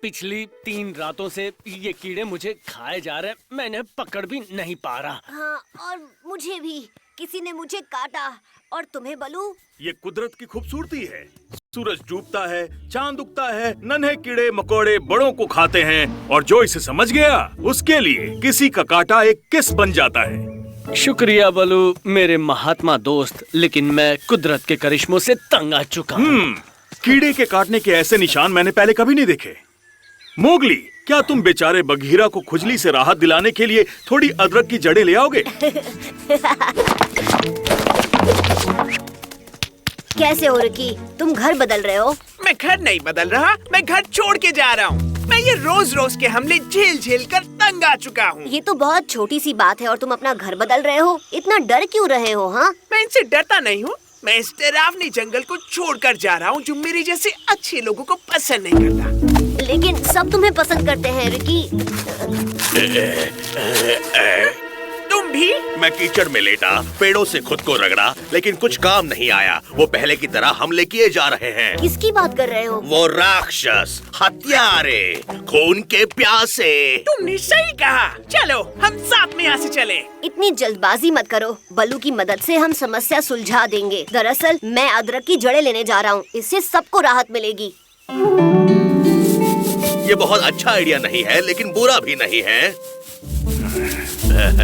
पिछली 3 रातों से ये कीड़े मुझे खाए जा रहे हैं, मैं इन्हें पकड़ भी नहीं पा रहा। हाँ, और मुझे भी किसी ने मुझे काटा। और तुम्हें बलू? ये कुदरत की खूबसूरती है। सूरज डूबता है, चांद उगता है, नन्हे कीड़े मकोड़े बड़ों को खाते हैं और जो इसे समझ गया उसके लिए किसी का काटा एक किस बन जाता है। शुक्रिया बलू मेरे महात्मा दोस्त, लेकिन मैं कुदरत के करिश्मों से तंग आ चुका हूँ। कीड़े के काटने के ऐसे निशान मैंने पहले कभी नहीं देखे। मोगली, क्या तुम बेचारे बघीरा को खुजली से राहत दिलाने के लिए थोड़ी अदरक की जड़ें ले आओगे? कैसे हो रिकी? तुम घर बदल रहे हो? मैं घर नहीं बदल रहा, मैं घर छोड़ के जा रहा हूँ। मैं ये रोज रोज के हमले झेल झेल कर तंग आ चुका हूँ। ये तो बहुत छोटी सी बात है और तुम अपना घर बदल रहे हो। इतना डर क्यों रहे हो? हाँ, मैं इनसे डरता नहीं हूँ। मैं इस डरावनी जंगल को छोड़कर जा रहा हूँ जो मेरे जैसे अच्छे लोगों को पसंद नहीं करता। लेकिन सब तुम्हें पसंद करते हैं रिकी। तुम भी? मैं कीचड़ में लेटा, पेड़ों से खुद को रगड़ा, लेकिन कुछ काम नहीं आया। वो पहले की तरह हमले किए जा रहे हैं। किसकी बात कर रहे हो? वो राक्षस, हत्यारे, खून के प्यासे। तुमने सही कहा। चलो हम साथ में यहाँ से चले। इतनी जल्दबाजी मत करो। बलू की मदद से हम समस्या सुलझा देंगे। दरअसल मैं अदरक की जड़ें लेने जा रहा हूँ। इससे सबको राहत मिलेगी। ये बहुत अच्छा आइडिया नहीं है, लेकिन बुरा भी नहीं है।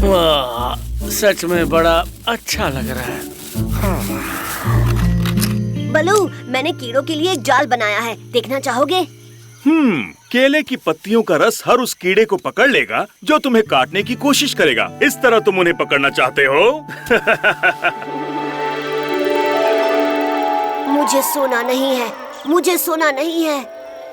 वाह, सच में बड़ा अच्छा लग रहा है। बलू, मैंने कीड़ों के लिए एक जाल बनाया है, देखना चाहोगे? केले की पत्तियों का रस हर उस कीड़े को पकड़ लेगा जो तुम्हें काटने की कोशिश करेगा। इस तरह तुम उन्हें पकड़ना चाहते हो? मुझे सोना नहीं है, मुझे सोना नहीं है,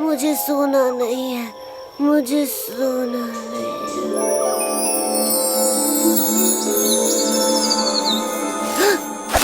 मुझे सोना नहीं है, मुझे सोना नहीं है।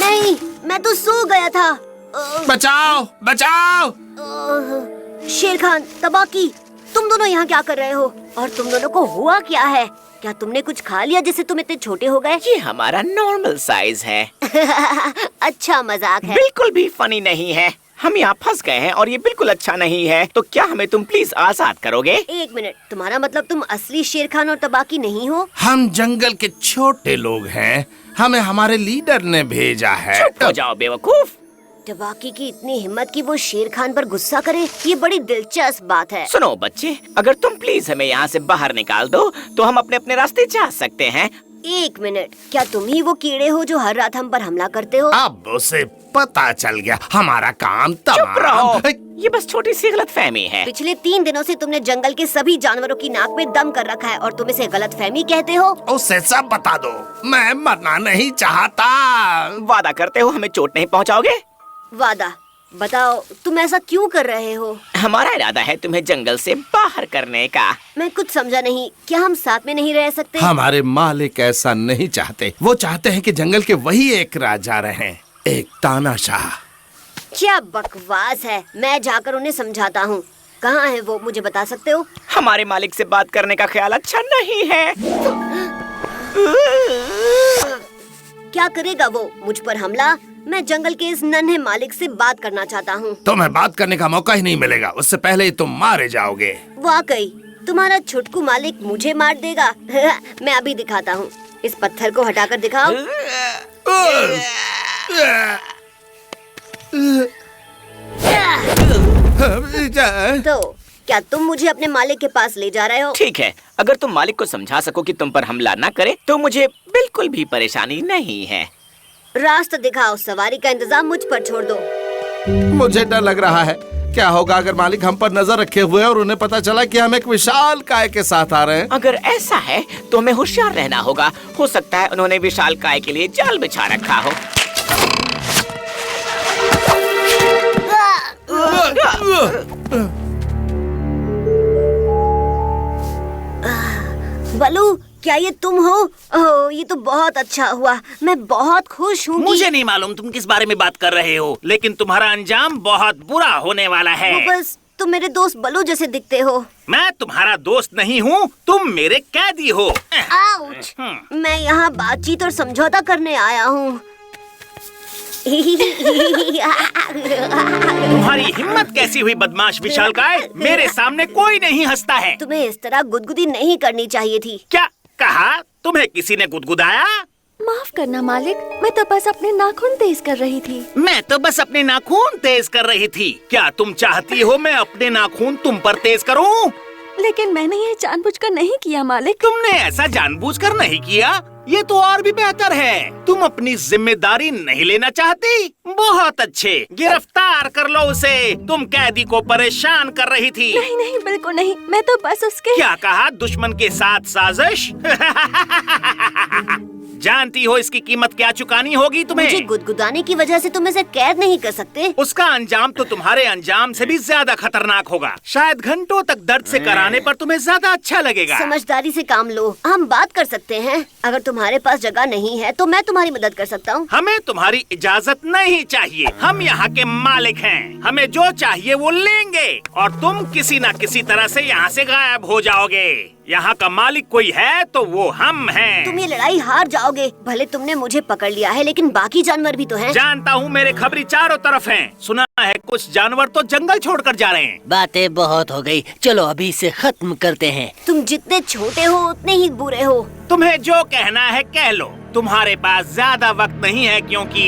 नहीं, मैं तो सो गया था। बचाओ, बचाओ! शेर खान, तबाकी, तुम दोनों यहाँ क्या कर रहे हो? और तुम दोनों को हुआ क्या है? क्या तुमने कुछ खा लिया जिससे तुम इतने छोटे हो गए? ये हमारा नॉर्मल साइज है। अच्छा मजाक है। बिल्कुल भी फनी नहीं है। हम यहाँ फंस गए हैं और ये बिल्कुल अच्छा नहीं है। तो क्या हमें तुम प्लीज आजाद करोगे? 1 मिनट, तुम्हारा मतलब तुम असली शेर खान और तबाकी नहीं हो? हम जंगल के छोटे लोग हैं। हमें हमारे लीडर ने भेजा है। चुप हो जाओ बेवकूफ। तबाकी की इतनी हिम्मत कि वो शेर खान पर गुस्सा करे, ये बड़ी दिलचस्प बात है। सुनो बच्चे, अगर तुम प्लीज हमें यहाँ से बाहर निकाल दो तो हम अपने अपने रास्ते जा सकते हैं। 1 मिनट, क्या तुम ही वो कीड़े हो जो हर रात हम पर हमला करते हो? अब उसे पता चल गया, हमारा काम चुप रहो। तमाम। ये बस छोटी सी गलतफहमी है। पिछले 3 दिनों से तुमने जंगल के सभी जानवरों की नाक में दम कर रखा है और तुम इसे गलतफहमी कहते हो? उसे सब बता दो, मैं मरना नहीं चाहता। वादा करते हो हमें चोट नहीं पहुँचाओगे? वादा? बताओ, तुम ऐसा क्यों कर रहे हो? हमारा इरादा है तुम्हें जंगल से बाहर करने का। मैं कुछ समझा नहीं। क्या हम साथ में नहीं रह सकते? हमारे मालिक ऐसा नहीं चाहते। वो चाहते हैं कि जंगल के वही एक राजा रहें, एक तानाशाह। क्या बकवास है। मैं जाकर उन्हें समझाता हूँ। कहाँ है वो, मुझे बता सकते हो? हमारे मालिक से बात करने का ख्याल अच्छा नहीं है। क्या करेगा वो, मुझ पर हमला? मैं जंगल के इस नन्हे मालिक से बात करना चाहता हूँ। तुम्हें बात करने का मौका ही नहीं मिलेगा, उससे पहले ही तुम मारे जाओगे। वाकई तुम्हारा छुटकू मालिक मुझे मार देगा। मैं अभी दिखाता हूँ। इस पत्थर को हटाकर दिखाओ। तो क्या तुम मुझे अपने मालिक के पास ले जा रहे हो? ठीक है, अगर तुम मालिक को समझा सको कि तुम पर हमला न करे तो मुझे बिल्कुल भी परेशानी नहीं है। रास्ता दिखाओ, सवारी का इंतजाम मुझ पर छोड़ दो। मुझे डर लग रहा है। क्या होगा अगर मालिक हम पर नजर रखे हुए और उन्हें पता चला कि हम एक विशाल काय के साथ आ रहे हैं? अगर ऐसा है तो हमें होशियार रहना होगा। हो सकता है उन्होंने विशाल काय के लिए जाल बिछा रखा हो। बलू, क्या ये तुम हो? ओह, ये तो बहुत अच्छा हुआ। मैं बहुत खुश हूँ। मुझे नहीं मालूम तुम किस बारे में बात कर रहे हो, लेकिन तुम्हारा अंजाम बहुत बुरा होने वाला है। बस तुम मेरे दोस्त बलू जैसे दिखते हो। मैं तुम्हारा दोस्त नहीं हूँ, तुम मेरे कैदी हो। आउच! मैं यहाँ बातचीत और समझौता करने आया हूँ। तुम्हारी हिम्मत कैसी हुई बदमाश विशालकाय? मेरे सामने कोई नहीं हंसता है। तुम्हें इस तरह गुदगुदी नहीं करनी चाहिए थी। क्या कहा? तुम्हें किसी ने गुदगुदाया? माफ करना मालिक, मैं तो बस अपने नाखून तेज कर रही थी। मैं तो बस अपने नाखून तेज कर रही थी। क्या तुम चाहती हो मैं अपने नाखून तुम पर तेज करूं? लेकिन मैंने ये जानबूझकर नहीं किया मालिक। तुमने ऐसा जानबूझकर नहीं किया? ये तो और भी बेहतर है। तुम अपनी जिम्मेदारी नहीं लेना चाहती? बहुत अच्छे, गिरफ्तार कर लो उसे। तुम कैदी को परेशान कर रही थी। नहीं नहीं, बिल्कुल नहीं, मैं तो बस उसके। क्या कहा? दुश्मन के साथ साजिश? जानती हो इसकी कीमत क्या चुकानी होगी मुझे तुम्हें? गुदगुदाने की वजह से तुम इसे कैद नहीं कर सकते। उसका अंजाम तो तुम्हारे अंजाम से भी ज्यादा खतरनाक होगा। शायद घंटों तक दर्द से कराने पर तुम्हें ज्यादा अच्छा लगेगा। समझदारी से काम लो, हम बात कर सकते हैं। अगर तुम्हारे पास जगह नहीं है तो मैं तुम्हारी मदद कर सकता हूँ। हमें तुम्हारी इजाजत नहीं चाहिए। हम यहाँ के मालिक हैं। हमें जो चाहिए वो लेंगे और तुम किसी न किसी तरह से यहाँ से गायब हो जाओगे। यहाँ का मालिक कोई है तो वो हम हैं। तुम ये लड़ाई हार जाओगे। भले तुमने मुझे पकड़ लिया है, लेकिन बाकी जानवर भी तो हैं। जानता हूँ, मेरे खबरी चारों तरफ हैं। सुना है कुछ जानवर तो जंगल छोड़कर जा रहे हैं। बातें बहुत हो गई, चलो अभी इसे खत्म करते हैं। तुम जितने छोटे हो उतने ही बुरे हो। तुम्हें जो कहना है कह लो। तुम्हारे पास ज्यादा वक्त नहीं है क्योंकि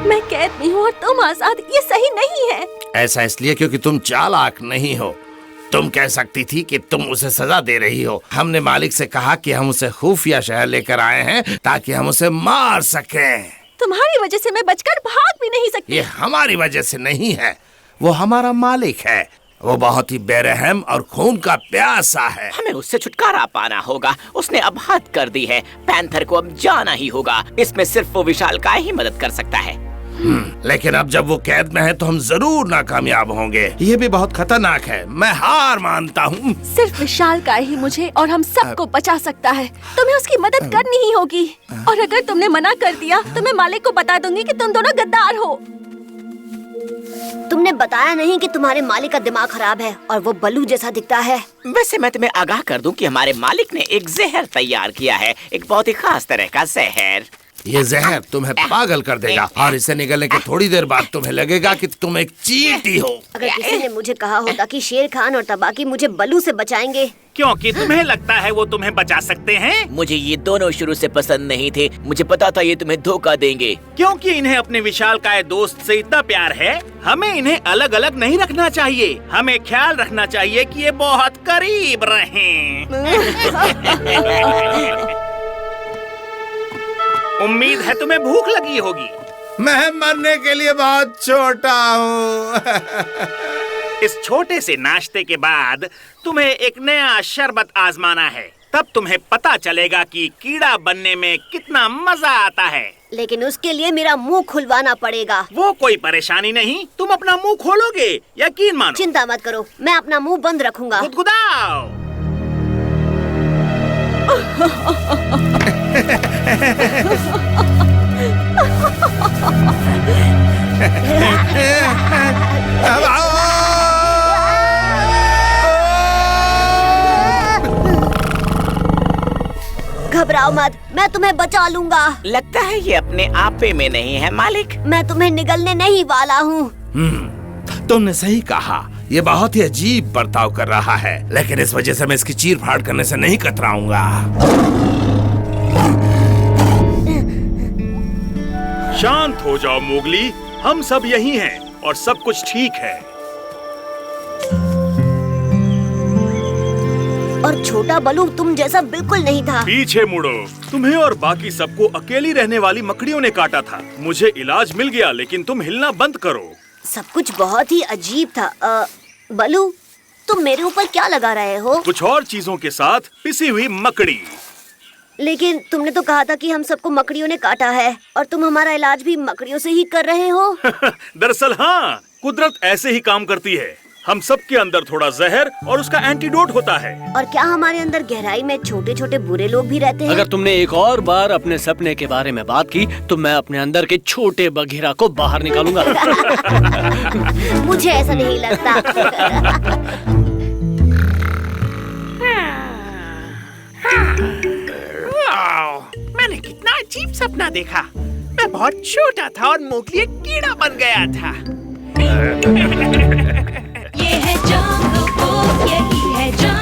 मैं कैद नहीं हूँ और तुम आजाद, ये सही नहीं है। ऐसा इसलिए क्योंकि तुम चालाक नहीं हो। तुम कह सकती थी कि तुम उसे सजा दे रही हो। हमने मालिक से कहा कि हम उसे खुफिया शहर लेकर आए हैं ताकि हम उसे मार सकें। तुम्हारी वजह से मैं बचकर भाग भी नहीं सकती। ये हमारी वजह से नहीं है, वो हमारा मालिक है। वो बहुत ही बेरहम और खून का प्यासा है। हमें उससे छुटकारा पाना होगा। उसने अब हद कर दी है। पैंथर को अब जाना ही होगा। इसमें सिर्फ वो विशालकाय ही मदद कर सकता है। लेकिन अब जब वो कैद में है तो हम जरूर नाकामयाब होंगे। ये भी बहुत खतरनाक है। मैं हार मानता हूँ। सिर्फ विशालकाय ही मुझे और हम सबको बचा सकता है। तुम्हें उसकी मदद करनी ही होगी। और अगर तुमने मना कर दिया तो मैं मालिक को बता दूंगी कि तुम दोनों गद्दार हो। तुमने बताया नहीं कि तुम्हारे मालिक का दिमाग खराब है और वो बल्लू जैसा दिखता है। वैसे मैं तुम्हें आगाह कर दूं कि हमारे मालिक ने एक जहर तैयार किया है। एक बहुत ही खास तरह का जहर। ये जहर तुम्हें पागल कर देगा और इसे निगलने के थोड़ी देर बाद तुम्हें लगेगा कि तुम एक चींटी हो। अगर किसी ने मुझे कहा होता कि शेर खान और तबाकी मुझे बल्लू से बचाएंगे। क्योंकि तुम्हें लगता है वो तुम्हें बचा सकते हैं। मुझे ये दोनों शुरू से पसंद नहीं थे। मुझे पता था ये तुम्हें धोखा देंगे। क्योंकि इन्हें अपने विशालकाय दोस्त से इतना प्यार है, हमें इन्हें अलग अलग नहीं रखना चाहिए। हमें ख्याल रखना चाहिए कि ये बहुत करीब रहें। उम्मीद है तुम्हें भूख लगी होगी। मैं मरने के लिए बहुत छोटा हूँ। इस छोटे से नाश्ते के बाद तुम्हें एक नया शरबत आजमाना है। तब तुम्हें पता चलेगा कि कीड़ा बनने में कितना मजा आता है। लेकिन उसके लिए मेरा मुंह खुलवाना पड़ेगा। वो कोई परेशानी नहीं, तुम अपना मुंह खोलोगे, यकीन मानो। चिंता मत करो, मैं अपना मुंह बंद रखूंगा। गुदगुदाओ। घबराओ मत, मैं तुम्हें बचा लूंगा। लगता है ये अपने आपे में नहीं है मालिक। मैं तुम्हें निगलने नहीं वाला हूँ। तुमने सही कहा। ये बहुत ही अजीब बर्ताव कर रहा है, लेकिन इस वजह से मैं इसकी चीर फाड़ करने से नहीं कतराऊंगा। शांत हो जाओ मोगली, हम सब यही हैं और सब कुछ ठीक है। और छोटा बलू तुम जैसा बिल्कुल नहीं था। पीछे मुड़ो। तुम्हें और बाकी सबको अकेली रहने वाली मकड़ियों ने काटा था। मुझे इलाज मिल गया, लेकिन तुम हिलना बंद करो। सब कुछ बहुत ही अजीब था। बलू, तुम मेरे ऊपर क्या लगा रहे हो? कुछ और चीजों के साथ पिसी हुई मकड़ी। लेकिन तुमने तो कहा था कि हम सबको मकड़ियों ने काटा है और तुम हमारा इलाज भी मकड़ियों से ही कर रहे हो। दरअसल हाँ, कुदरत ऐसे ही काम करती है। हम सब के अंदर थोड़ा जहर और उसका एंटीडोट होता है। और क्या हमारे अंदर गहराई में छोटे छोटे बुरे लोग भी रहते हैं? अगर तुमने एक और बार अपने सपने के बारे में बात की तो मैं अपने अंदर के छोटे बघीरा को बाहर निकालूंगा। मुझे ऐसा नहीं लगता। मैंने कितना अजीब सपना देखा। मैं बहुत छोटा था और मोगली एक कीड़ा बन गया था।